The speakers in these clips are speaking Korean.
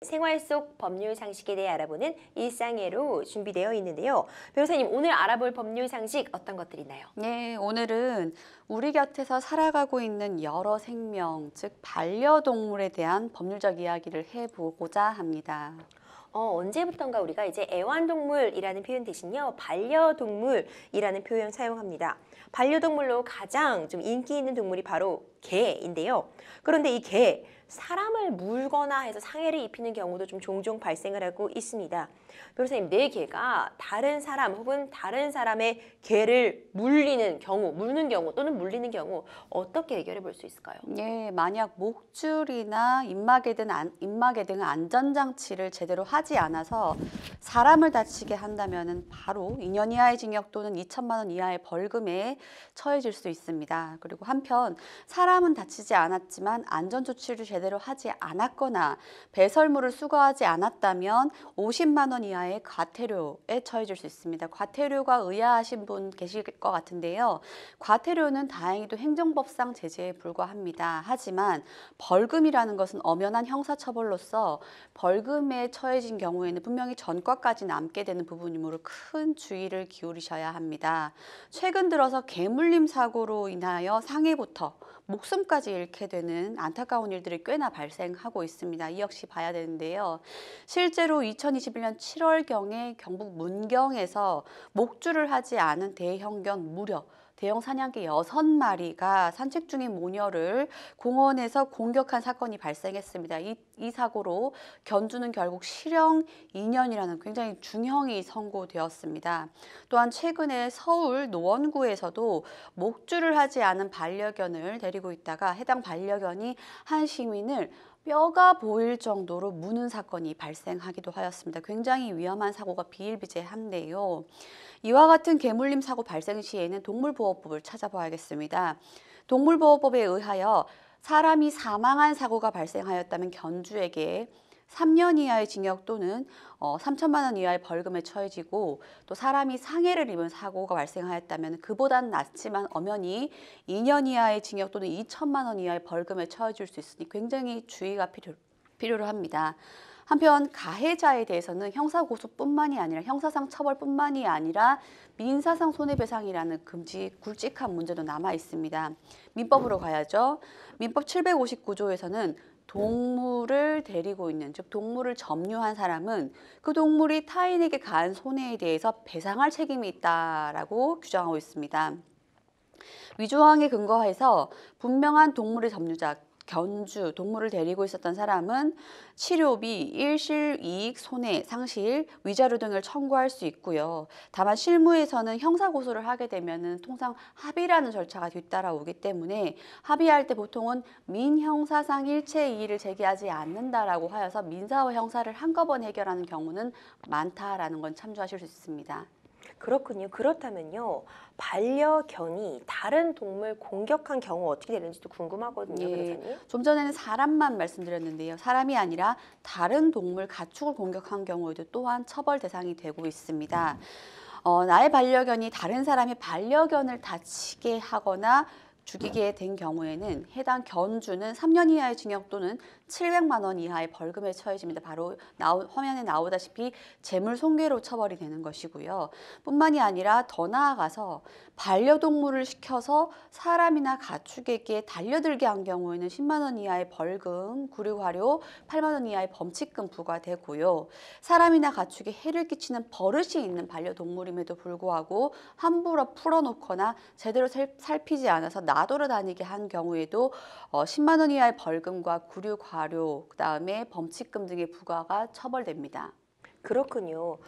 생활 속 법률 상식에 대해 알아보는 일상예로 준비되어 있는데요. 변호사님, 오늘 알아볼 법률 상식 어떤 것들이 있나요? 네, 오늘은 우리 곁에서 살아가고 있는 여러 생명, 즉 반려동물에 대한 법률적 이야기를 해보고자 합니다. 언제부턴가 우리가 이제 애완동물이라는 표현 대신요, 반려동물이라는 표현 사용합니다. 반려동물로 가장 좀 인기 있는 동물이 바로 개인데요. 그런데 이 개, 사람을 물거나 해서 상해를 입히는 경우도 좀 종종 발생을 하고 있습니다. 변호사님, 내 개가 다른 사람 혹은 다른 사람의 개를 물리는 경우 또는 물리는 경우 어떻게 해결해 볼 수 있을까요? 예, 만약 목줄이나 입마개 등 안전장치를 제대로 하지 않아서 사람을 다치게 한다면 바로 2년 이하의 징역 또는 2천만 원 이하의 벌금에 처해질 수 있습니다. 그리고 한편 사람은 다치지 않았지만 안전조치를 제대로 하지 않았거나 배설물을 수거하지 않았다면 50만 원 이하의 과태료에 처해질 수 있습니다. 과태료가 의아하신 분 계실 것 같은데요. 과태료는 다행히도 행정법상 제재에 불과합니다. 하지만 벌금이라는 것은 엄연한 형사처벌로서 벌금에 처해진 경우에는 분명히 전과까지 남게 되는 부분이므로 큰 주의를 기울이셔야 합니다. 최근 들어서 개물림 사고로 인하여 상해부터 목숨까지 잃게 되는 안타까운 일들이 꽤나 발생하고 있습니다. 이 역시 봐야 되는데요. 실제로 2021년 7월경에 경북 문경에서 목줄을 하지 않은 대형견 무려 대형 사냥개 6마리가 산책 중인 모녀를 공원에서 공격한 사건이 발생했습니다. 이 사고로 견주는 결국 실형 2년이라는 굉장히 중형이 선고되었습니다. 또한 최근에 서울 노원구에서도 목줄을 하지 않은 반려견을 데리고 있다가 해당 반려견이 한 시민을 뼈가 보일 정도로 무는 사건이 발생하기도 하였습니다. 굉장히 위험한 사고가 비일비재한데요. 이와 같은 개물림 사고 발생 시에는 동물보호법을 찾아봐야겠습니다. 동물보호법에 의하여 사람이 사망한 사고가 발생하였다면 견주에게 3년 이하의 징역 또는 3천만 원 이하의 벌금에 처해지고, 또 사람이 상해를 입은 사고가 발생하였다면 그보단 낮지만 엄연히 2년 이하의 징역 또는 2천만 원 이하의 벌금에 처해질 수 있으니 굉장히 주의가 필요로 합니다. 한편 가해자에 대해서는 형사고소뿐만이 아니라 형사상 처벌뿐만이 아니라 민사상 손해배상이라는 굵직한 문제도 남아 있습니다. 민법으로 가야죠. 민법 759조에서는 동물을 데리고 있는, 즉 동물을 점유한 사람은 그 동물이 타인에게 가한 손해에 대해서 배상할 책임이 있다라고 규정하고 있습니다. 위조항에 근거해서 분명한 동물의 점유자, 견주, 동물을 데리고 있었던 사람은 치료비, 일실 이익, 손해, 상실, 위자료 등을 청구할 수 있고요. 다만 실무에서는 형사고소를 하게 되면 통상 합의라는 절차가 뒤따라오기 때문에 합의할 때 보통은 민형사상 일체 이의를 제기하지 않는다라고 하여서 민사와 형사를 한꺼번에 해결하는 경우는 많다라는 건 참조하실 수 있습니다. 그렇군요. 그렇다면요, 반려견이 다른 동물 공격한 경우 어떻게 되는지도 궁금하거든요, 예, 변호사님. 좀 전에는 사람만 말씀드렸는데요. 사람이 아니라 다른 동물, 가축을 공격한 경우에도 또한 처벌 대상이 되고 있습니다. 나의 반려견이 다른 사람의 반려견을 다치게 하거나 죽이게 된 경우에는 해당 견주는 3년 이하의 징역 또는 700만 원 이하의 벌금에 처해집니다. 바로 화면에 나오다시피 재물 손괴로 처벌이 되는 것이고요. 뿐만이 아니라 더 나아가서 반려동물을 시켜서 사람이나 가축에게 달려들게 한 경우에는 10만 원 이하의 벌금, 구류과료, 8만 원 이하의 범칙금 부과되고요. 사람이나 가축에 해를 끼치는 버릇이 있는 반려동물임에도 불구하고 함부로 풀어놓거나 제대로 살피지 않아서 나돌아다니게 한 경우에도 10만 원 이하의 벌금과 구류과료, 그다음에 범칙금 등의 부과가 처벌됩니다. 그렇군요.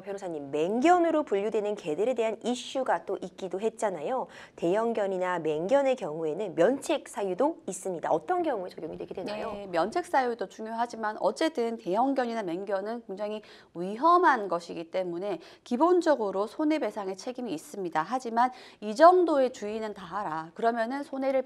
변호사님, 맹견으로 분류되는 개들에 대한 이슈가 또 있기도 했잖아요. 대형견이나 맹견의 경우에는 면책 사유도 있습니다. 어떤 경우에 적용이 되게 되나요? 네, 면책 사유도 중요하지만 어쨌든 대형견이나 맹견은 굉장히 위험한 것이기 때문에 기본적으로 손해배상의 책임이 있습니다. 하지만 이 정도의 주의는 다하라. 그러면은 손해를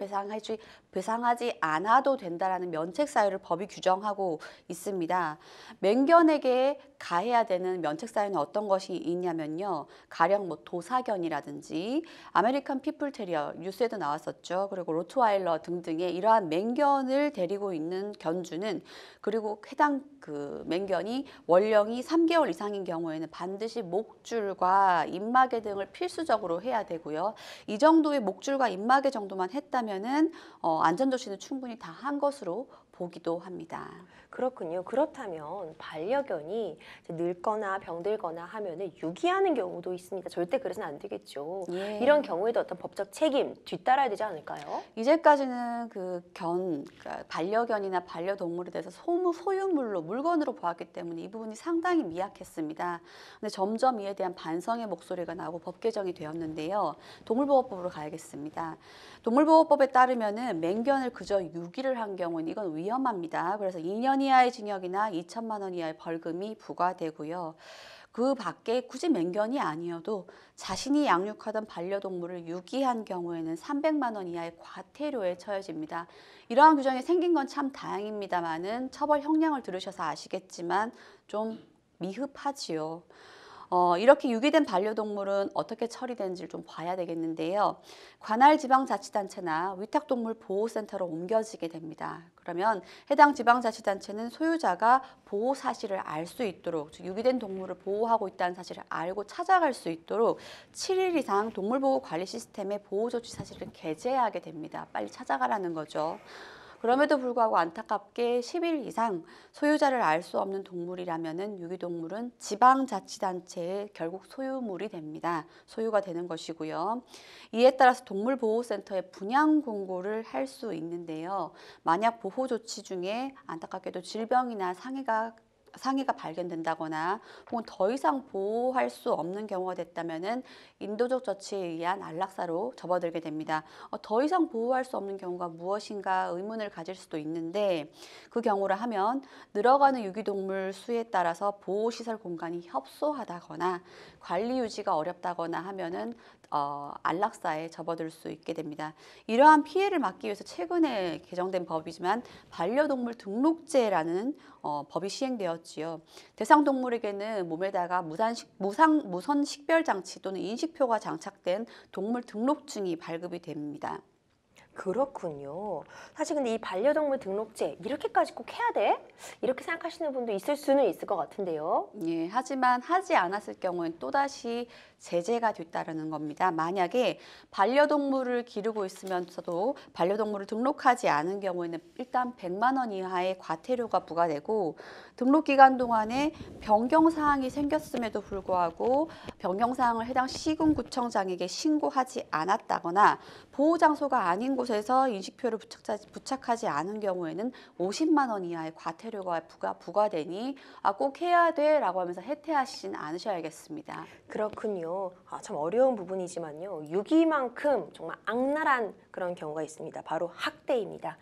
배상하지 않아도 된다라는 면책 사유를 법이 규정하고 있습니다. 맹견에게 가해야 되는 면책 사유 사회는 어떤 것이 있냐면요. 가령 뭐 도사견이라든지 아메리칸 피플 테리어 뉴스에도 나왔었죠. 그리고 로트와일러 등등의 이러한 맹견을 데리고 있는 견주는 그리고 해당 그 맹견이 원령이 3개월 이상인 경우에는 반드시 목줄과 입마개 등을 필수적으로 해야 되고요. 이 정도의 목줄과 입마개 정도만 했다면은 안전조치는 충분히 다 한 것으로 보기도 합니다. 그렇군요. 그렇다면 반려견이 이제 늙거나 병들거나 하면은 유기하는 경우도 있습니다. 절대 그래서는 안 되겠죠. 예. 이런 경우에도 어떤 법적 책임 뒤따라야 되지 않을까요? 이제까지는 그러니까 반려견이나 반려동물에 대해서 소유물로 물건으로 보았기 때문에 이 부분이 상당히 미약했습니다. 근데 점점 이에 대한 반성의 목소리가 나오고 법 개정이 되었는데요. 동물보호법으로 가야겠습니다. 동물보호법에 따르면은 맹견을 그저 유기를 한 경우는 이건 위험합니다. 그래서 2년 이하의 징역이나 2천만 원 이하의 벌금이 부과되고요. 그 밖에 굳이 맹견이 아니어도 자신이 양육하던 반려동물을 유기한 경우에는 300만 원 이하의 과태료에 처해집니다. 이러한 규정이 생긴 건 참 다행입니다만은 처벌 형량을 들으셔서 아시겠지만 좀 미흡하지요. 이렇게 유기된 반려동물은 어떻게 처리되는지를 좀 봐야 되겠는데요. 관할 지방자치단체나 위탁동물 보호센터로 옮겨지게 됩니다. 그러면 해당 지방자치단체는 소유자가 보호 사실을 알 수 있도록, 즉 유기된 동물을 보호하고 있다는 사실을 알고 찾아갈 수 있도록 7일 이상 동물보호관리 시스템에 보호조치 사실을 게재하게 됩니다. 빨리 찾아가라는 거죠. 그럼에도 불구하고 안타깝게 10일 이상 소유자를 알 수 없는 동물이라면은 유기동물은 지방자치단체의 결국 소유물이 됩니다. 소유가 되는 것이고요. 이에 따라서 동물보호센터에 분양 공고를 할 수 있는데요. 만약 보호 조치 중에 안타깝게도 질병이나 상해가 발견된다거나 혹은 더 이상 보호할 수 없는 경우가 됐다면은 인도적 조치에 의한 안락사로 접어들게 됩니다. 더 이상 보호할 수 없는 경우가 무엇인가 의문을 가질 수도 있는데 그 경우라 하면 늘어가는 유기동물 수에 따라서 보호시설 공간이 협소하다거나 관리 유지가 어렵다거나 하면은 안락사에 접어들 수 있게 됩니다. 이러한 피해를 막기 위해서 최근에 개정된 법이지만 반려동물 등록제라는 법이 시행되었지요. 대상 동물에게는 몸에다가 무선 식별 장치 또는 인식표가 장착된 동물 등록증이 발급이 됩니다. 그렇군요. 사실 근데 이 반려동물 등록제 이렇게까지 꼭 해야 돼? 이렇게 생각하시는 분도 있을 수는 있을 것 같은데요. 예, 하지만 하지 않았을 경우엔 또다시 제재가 뒤따르는 겁니다. 만약에 반려동물을 기르고 있으면서도 반려동물을 등록하지 않은 경우에는 일단 100만 원 이하의 과태료가 부과되고 등록 기간 동안에 변경사항이 생겼음에도 불구하고 변경사항을 해당 시군구청장에게 신고하지 않았다거나 보호장소가 아닌 곳에서 인식표를 부착하지 않은 경우에는 50만 원 이하의 과태료가 부과되니 꼭 해야 돼 라고 하면서 해태하시진 않으셔야겠습니다. 그렇군요. 참 어려운 부분이지만요. 유기만큼 정말 악랄한 그런 경우가 있습니다. 바로 학대입니다.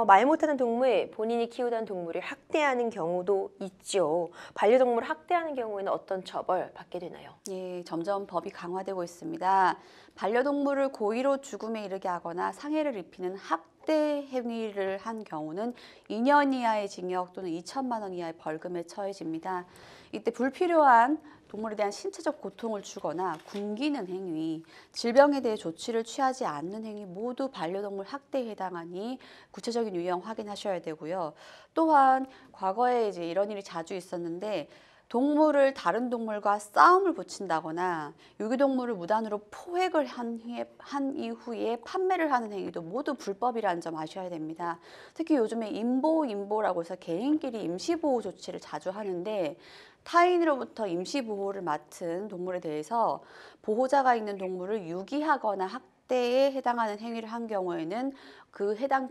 말 못하는 동물, 본인이 키우던 동물을 학대하는 경우도 있죠. 반려동물을 학대하는 경우에는 어떤 처벌 받게 되나요? 예, 점점 법이 강화되고 있습니다. 반려동물을 고의로 죽음에 이르게 하거나 상해를 입히는 학대 행위를 한 경우는 2년 이하의 징역 또는 2천만 원 이하의 벌금에 처해집니다. 이때 불필요한 동물에 대한 신체적 고통을 주거나 굶기는 행위, 질병에 대해 조치를 취하지 않는 행위 모두 반려동물 학대에 해당하니 구체적인 유형 확인하셔야 되고요. 또한 과거에 이제 이런 일이 자주 있었는데 동물을 다른 동물과 싸움을 붙인다거나 유기동물을 무단으로 포획을 한 이후에 판매를 하는 행위도 모두 불법이라는 점 아셔야 됩니다. 특히 요즘에 임보라고 해서 개인끼리 임시보호 조치를 자주 하는데 타인으로부터 임시보호를 맡은 동물에 대해서 보호자가 있는 동물을 유기하거나 학대에 해당하는 행위를 한 경우에는 그 해당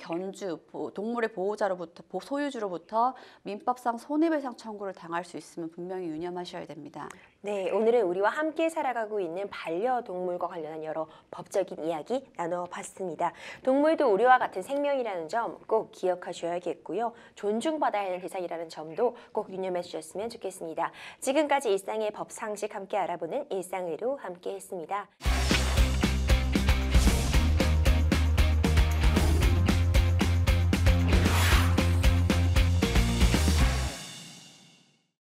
동물의 소유주로부터 민법상 손해배상 청구를 당할 수 있으면 분명히 유념하셔야 됩니다. 네, 오늘은 우리와 함께 살아가고 있는 반려동물과 관련한 여러 법적인 이야기 나눠봤습니다. 동물도 우리와 같은 생명이라는 점 꼭 기억하셔야겠고요. 존중받아야 하는 대상이라는 점도 꼭 유념해 주셨으면 좋겠습니다. 지금까지 일상의 법 상식 함께 알아보는 일상의로 함께 했습니다.